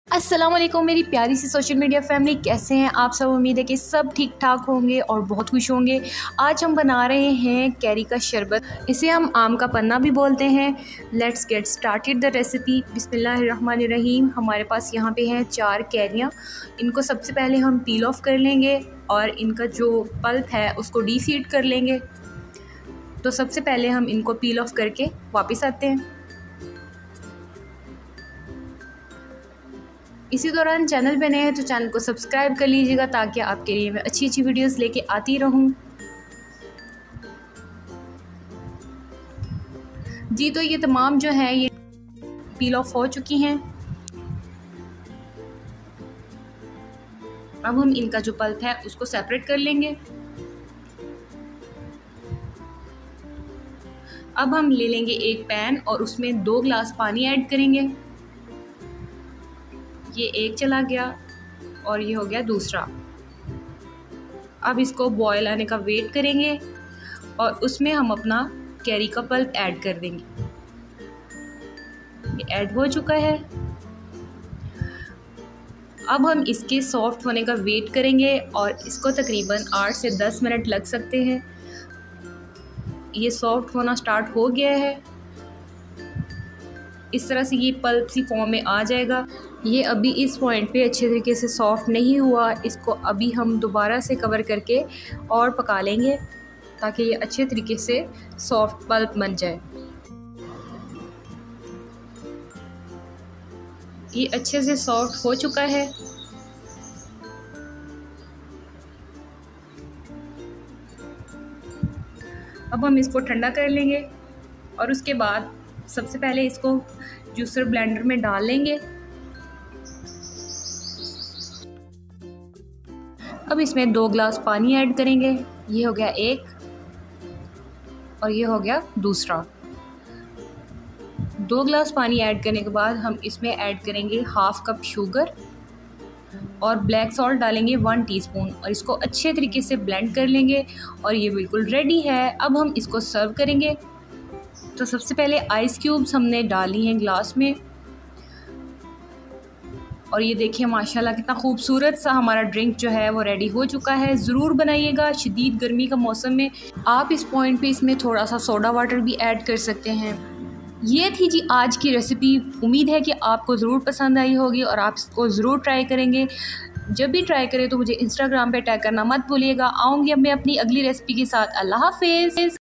अस्सलाम वालेकुम मेरी प्यारी सी सोशल मीडिया फैमिली, कैसे हैं आप सब। उम्मीद है कि सब ठीक ठाक होंगे और बहुत खुश होंगे। आज हम बना रहे हैं कैरी का शरबत, इसे हम आम का पन्ना भी बोलते हैं। Let's get started the recipe. बिस्मिल्लाहिर्रहमानिर्रहीम। हमारे पास यहाँ पे हैं 4 कैरियाँ। इनको सबसे पहले हम पील ऑफ कर लेंगे और इनका जो पल्प है उसको डीसीड कर लेंगे। तो सबसे पहले हम इनको पील ऑफ करके वापस आते हैं। इसी दौरान चैनल पे नए हैं तो चैनल को सब्सक्राइब कर लीजिएगा ताकि आपके लिए मैं अच्छी अच्छी वीडियोस लेके आती रहूं। जी तो ये तमाम जो है ये पील ऑफ हो चुकी हैं। अब हम इनका जो पल्प है उसको सेपरेट कर लेंगे। अब हम ले लेंगे एक पैन और उसमें 2 गिलास पानी ऐड करेंगे। ये एक चला गया और ये हो गया दूसरा। अब इसको बॉयल आने का वेट करेंगे और उसमें हम अपना कैरी का पल्प ऐड कर देंगे। ये ऐड हो चुका है। अब हम इसके सॉफ्ट होने का वेट करेंगे और इसको तकरीबन 8 से 10 मिनट लग सकते हैं। ये सॉफ्ट होना स्टार्ट हो गया है। इस तरह से ये पल्प सी फॉर्म में आ जाएगा। ये अभी इस पॉइंट पे अच्छे तरीके से सॉफ्ट नहीं हुआ। इसको अभी हम दोबारा से कवर करके और पका लेंगे ताकि ये अच्छे तरीके से सॉफ्ट पल्प बन जाए। ये अच्छे से सॉफ्ट हो चुका है। अब हम इसको ठंडा कर लेंगे और उसके बाद सबसे पहले इसको जूसर ब्लेंडर में डाल लेंगे। अब इसमें 2 गिलास पानी ऐड करेंगे। ये हो गया एक और ये हो गया दूसरा। 2 गिलास पानी ऐड करने के बाद हम इसमें ऐड करेंगे 1/2 कप शुगर और ब्लैक सॉल्ट डालेंगे 1 टीस्पून और इसको अच्छे तरीके से ब्लेंड कर लेंगे और ये बिल्कुल रेडी है। अब हम इसको सर्व करेंगे। तो सबसे पहले आइस क्यूब्स हमने डाली हैं ग्लास में और ये देखिए माशाल्लाह कितना खूबसूरत सा हमारा ड्रिंक जो है वो रेडी हो चुका है। ज़रूर बनाइएगा शदीद गर्मी का मौसम में। आप इस पॉइंट पे इसमें थोड़ा सा सोडा वाटर भी ऐड कर सकते हैं। ये थी जी आज की रेसिपी। उम्मीद है कि आपको ज़रूर पसंद आई होगी और आप इसको ज़रूर ट्राई करेंगे। जब भी ट्राई करें तो मुझे इंस्टाग्राम पे टैग करना मत भूलिएगा। आऊँगी अब मैं अपनी अगली रेसिपी के साथ। अल्लाह हाफिज़।